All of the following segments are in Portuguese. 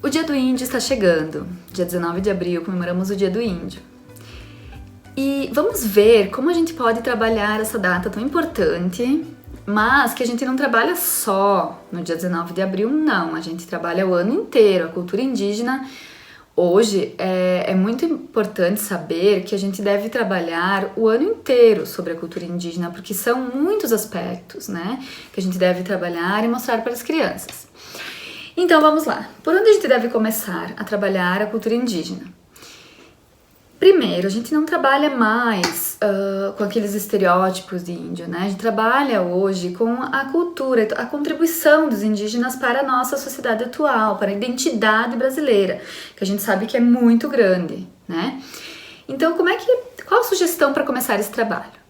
O Dia do Índio está chegando. Dia 19 de abril comemoramos o Dia do Índio. E vamos ver como a gente pode trabalhar essa data tão importante, mas que a gente não trabalha só no dia 19 de abril, não. A gente trabalha o ano inteiro. A cultura indígena, hoje, é muito importante saber que a gente deve trabalhar o ano inteiro sobre a cultura indígena, porque são muitos aspectos, né, que a gente deve trabalhar e mostrar para as crianças. Então vamos lá. Por onde a gente deve começar a trabalhar a cultura indígena? Primeiro, a gente não trabalha mais com aqueles estereótipos de índio, né? A gente trabalha hoje com a cultura, a contribuição dos indígenas para a nossa sociedade atual, para a identidade brasileira, que a gente sabe que é muito grande, né? Então, qual a sugestão para começar esse trabalho?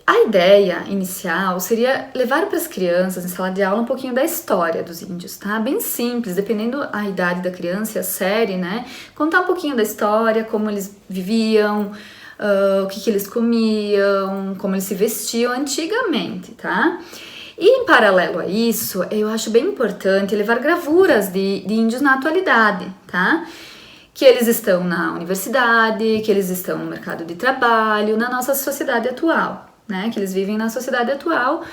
A ideia inicial seria levar para as crianças em sala de aula um pouquinho da história dos índios, tá? Bem simples, dependendo a idade da criança e a série, né? Contar um pouquinho da história, como eles viviam, o que eles comiam, como eles se vestiam antigamente, tá? E em paralelo a isso, eu acho bem importante levar gravuras de índios na atualidade, tá? Que eles estão na universidade, que eles estão no mercado de trabalho, na nossa sociedade atual, né? Que eles vivem na sociedade atual,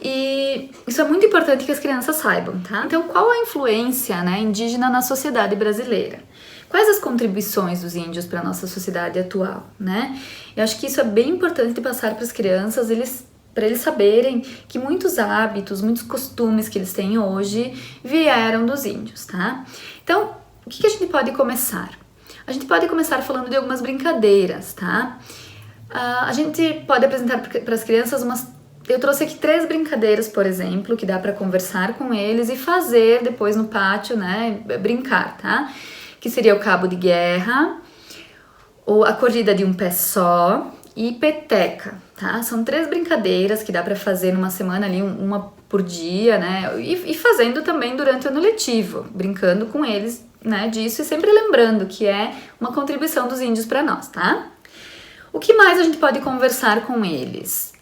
e isso é muito importante que as crianças saibam, tá? Então, qual a influência, né, indígena na sociedade brasileira? Quais as contribuições dos índios para a nossa sociedade atual, né? Eu acho que isso é bem importante de passar para as crianças, para eles saberem que muitos hábitos, muitos costumes que eles têm hoje vieram dos índios, tá? Então, o que a gente pode começar? A gente pode começar falando de algumas brincadeiras, tá? A gente pode apresentar para as crianças eu trouxe aqui 3 brincadeiras, por exemplo, que dá para conversar com eles e fazer depois no pátio, né? Brincar, tá? Que seria o cabo de guerra, ou a corrida de um pé só e peteca, tá? São 3 brincadeiras que dá para fazer numa semana ali, uma por dia, né? E fazendo também durante o ano letivo, brincando com eles, né, disso, e sempre lembrando que é uma contribuição dos índios para nós, tá? O que mais a gente pode conversar com eles?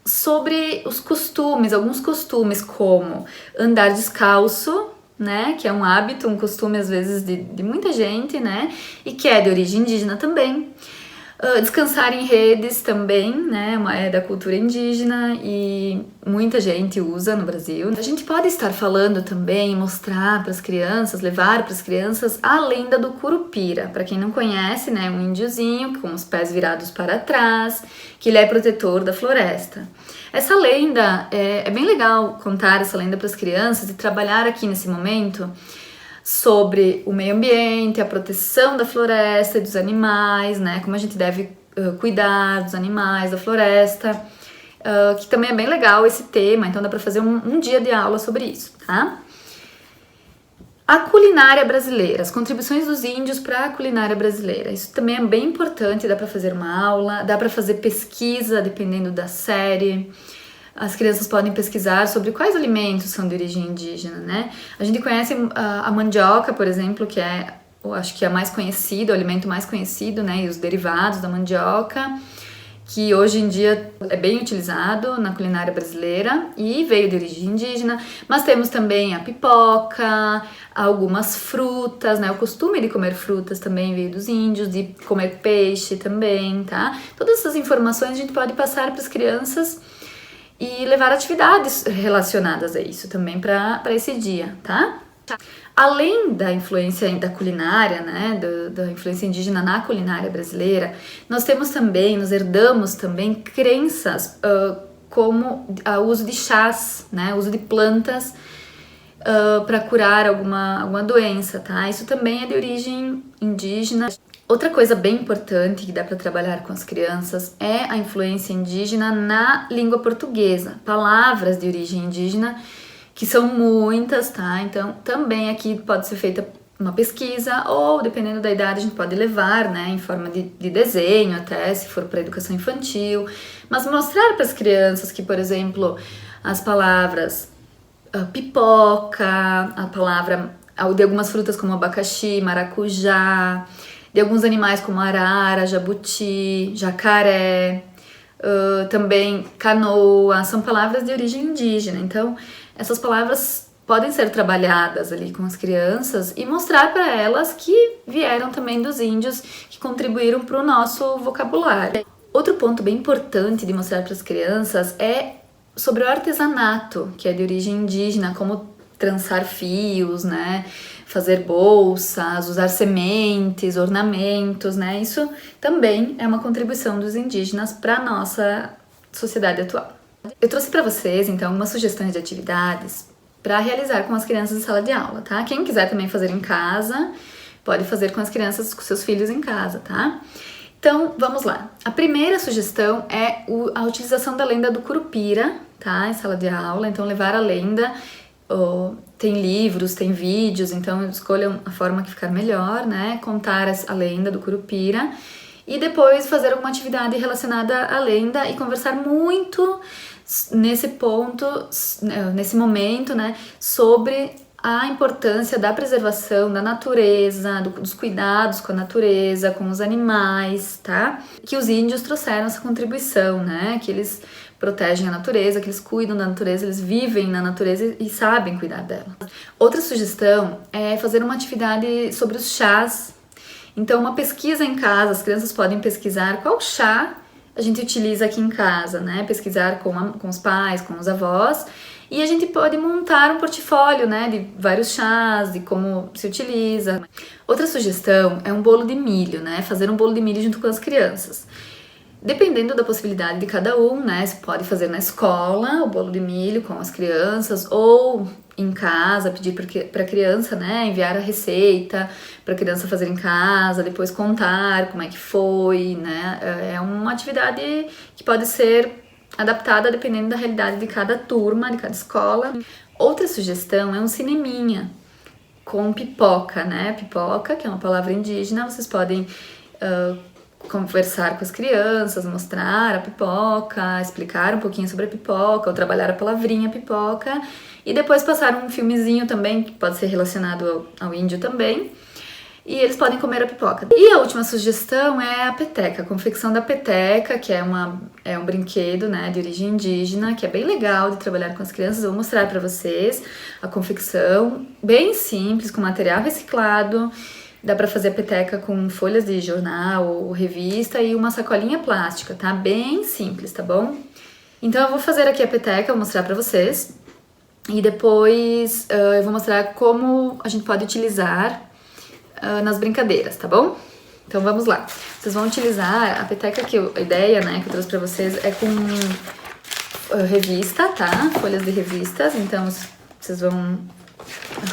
Sobre os costumes, alguns costumes como andar descalço, né, que é um hábito, um costume às vezes de muita gente, né, e que é de origem indígena também. Descansar em redes também, né, é da cultura indígena e muita gente usa no Brasil. A gente pode estar falando também, mostrar para as crianças, levar para as crianças a lenda do Curupira. Para quem não conhece, né, um índiozinho com os pés virados para trás, que ele é protetor da floresta. Essa lenda, é bem legal contar essa lenda para as crianças e trabalhar aqui nesse momento sobre o meio ambiente, a proteção da floresta e dos animais, né? Como a gente deve cuidar dos animais, da floresta, que também é bem legal esse tema, então dá para fazer um dia de aula sobre isso, tá? A culinária brasileira, as contribuições dos índios para a culinária brasileira. Isso também é bem importante, dá para fazer uma aula, dá para fazer pesquisa dependendo da série. As crianças podem pesquisar sobre quais alimentos são de origem indígena, né? A gente conhece a mandioca, por exemplo, que eu acho que é a mais conhecida, o alimento mais conhecido, né? E os derivados da mandioca, que hoje em dia é bem utilizado na culinária brasileira e veio de origem indígena. Mas temos também a pipoca, algumas frutas, né? O costume de comer frutas também veio dos índios, de comer peixe também, tá? Todas essas informações a gente pode passar para as crianças e levar atividades relacionadas a isso também para esse dia, tá? Além da influência da culinária, né, da influência indígena na culinária brasileira, nós herdamos também crenças como o uso de chás, né, o uso de plantas para curar alguma doença, tá? Isso também é de origem indígena. Outra coisa bem importante que dá para trabalhar com as crianças é a influência indígena na língua portuguesa. Palavras de origem indígena, que são muitas, tá? Então, também aqui pode ser feita uma pesquisa, ou dependendo da idade a gente pode levar, né, em forma de desenho até, se for para educação infantil. Mas mostrar para as crianças que, por exemplo, as palavras pipoca, a palavra de algumas frutas como abacaxi, maracujá, de alguns animais como arara, jabuti, jacaré, também canoa, são palavras de origem indígena. Então, essas palavras podem ser trabalhadas ali com as crianças e mostrar para elas que vieram também dos índios, que contribuíram para o nosso vocabulário. Outro ponto bem importante de mostrar para as crianças é sobre o artesanato, que é de origem indígena, como trançar fios, né, fazer bolsas, usar sementes, ornamentos, né, isso também é uma contribuição dos indígenas para a nossa sociedade atual. Eu trouxe para vocês, então, umas sugestões de atividades para realizar com as crianças em sala de aula, tá? Quem quiser também fazer em casa, pode fazer com as crianças, com seus filhos em casa, tá? Então, vamos lá. A primeira sugestão é a utilização da lenda do Curupira, tá? Em sala de aula, então levar a lenda, tem livros, tem vídeos, então escolham a forma que ficar melhor, né? Contar a lenda do Curupira e depois fazer alguma atividade relacionada à lenda e conversar muito nesse ponto, nesse momento, né? Sobre a importância da preservação da natureza, dos cuidados com a natureza, com os animais, tá? Que os índios trouxeram essa contribuição, né? Que eles protegem a natureza, que eles cuidam da natureza, eles vivem na natureza e sabem cuidar dela. Outra sugestão é fazer uma atividade sobre os chás. Então, uma pesquisa em casa, as crianças podem pesquisar qual chá a gente utiliza aqui em casa, né? Pesquisar com os pais, com os avós. E a gente pode montar um portfólio, né, de vários chás, de como se utiliza. Outra sugestão é um bolo de milho, né, fazer um bolo de milho junto com as crianças. Dependendo da possibilidade de cada um, né, você pode fazer na escola o bolo de milho com as crianças ou em casa, pedir para a criança, né, enviar a receita para a criança fazer em casa, depois contar como é que foi, né, é uma atividade que pode ser adaptada dependendo da realidade de cada turma, de cada escola. Outra sugestão é um cineminha com pipoca, né? Pipoca, que é uma palavra indígena, vocês podem conversar com as crianças, mostrar a pipoca, explicar um pouquinho sobre a pipoca, ou trabalhar a palavrinha pipoca, e depois passar um filmezinho também, que pode ser relacionado ao índio também, e eles podem comer a pipoca. E a última sugestão é a peteca, a confecção da peteca, que é um brinquedo, né, de origem indígena, que é bem legal de trabalhar com as crianças. Eu vou mostrar para vocês a confecção, bem simples, com material reciclado. Dá para fazer a peteca com folhas de jornal ou revista e uma sacolinha plástica, tá? Bem simples, tá bom? Então eu vou fazer aqui a peteca, vou mostrar para vocês. E depois eu vou mostrar como a gente pode utilizar nas brincadeiras, tá bom? Então vamos lá. Vocês vão utilizar a peteca que a ideia, né, que eu trouxe pra vocês é com revista, tá? Folhas de revistas. Então vocês vão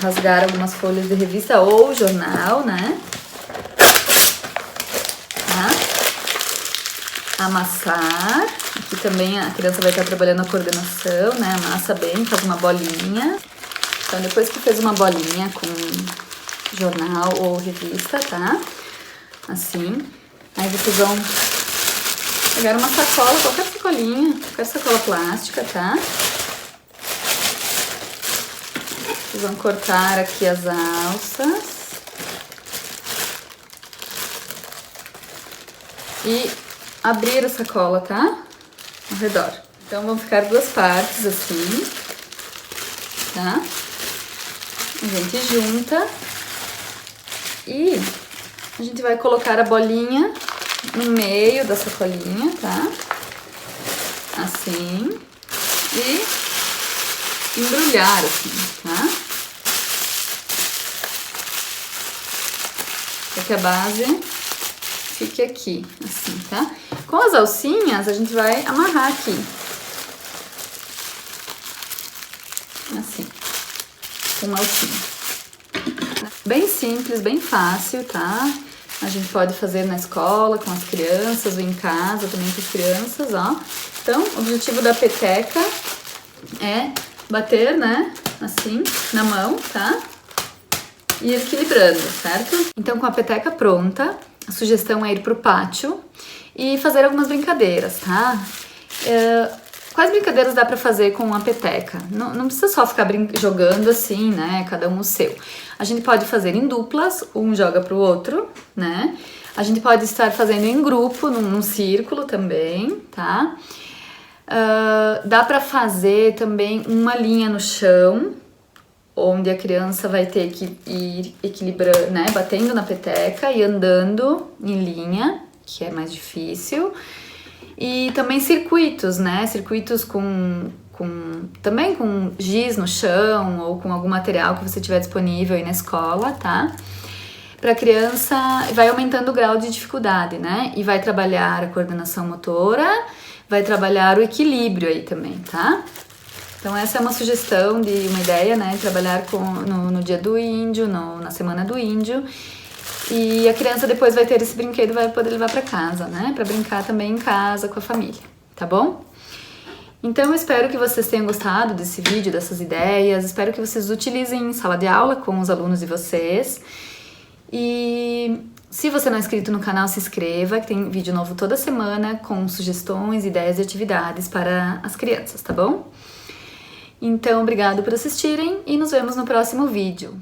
rasgar algumas folhas de revista ou jornal, né? Tá? Amassar. Aqui também a criança vai estar trabalhando a coordenação, né? Amassa bem, faz uma bolinha. Então depois que fez uma bolinha com jornal ou revista, tá? Assim. Aí vocês vão pegar uma sacola, qualquer sacolinha, qualquer sacola plástica, tá? Vocês vão cortar aqui as alças. E abrir a sacola, tá? Ao redor. Então vão ficar duas partes assim, tá? A gente junta. E a gente vai colocar a bolinha no meio da sacolinha, tá? Assim. E embrulhar assim, tá? Para que a base fique aqui, assim, tá? Com as alcinhas, a gente vai amarrar aqui. Assim. Com uma alcinha. Bem simples, bem fácil, tá? A gente pode fazer na escola, com as crianças, ou em casa também com as crianças, ó. Então, o objetivo da peteca é bater, né, assim, na mão, tá? E equilibrando, certo? Então, com a peteca pronta, a sugestão é ir pro pátio e fazer algumas brincadeiras, tá? Quais brincadeiras dá pra fazer com a peteca? Não precisa só ficar jogando assim, né? Cada um o seu. A gente pode fazer em duplas, um joga pro outro, né? A gente pode estar fazendo em grupo, num círculo também, tá? Dá pra fazer também uma linha no chão, onde a criança vai ter que ir equilibrando, né, batendo na peteca e andando em linha, que é mais difícil. E também circuitos, né, circuitos também com giz no chão ou com algum material que você tiver disponível aí na escola, tá? Para criança, vai aumentando o grau de dificuldade, né? E vai trabalhar a coordenação motora, vai trabalhar o equilíbrio aí também, tá? Então essa é uma sugestão de uma ideia, né? Trabalhar no dia do índio, na semana do índio. E a criança depois vai ter esse brinquedo e vai poder levar para casa, né? Para brincar também em casa com a família, tá bom? Então eu espero que vocês tenham gostado desse vídeo, dessas ideias. Espero que vocês utilizem em sala de aula com os alunos de vocês. E se você não é inscrito no canal, se inscreva, que tem vídeo novo toda semana com sugestões, ideias e atividades para as crianças, tá bom? Então, obrigado por assistirem e nos vemos no próximo vídeo.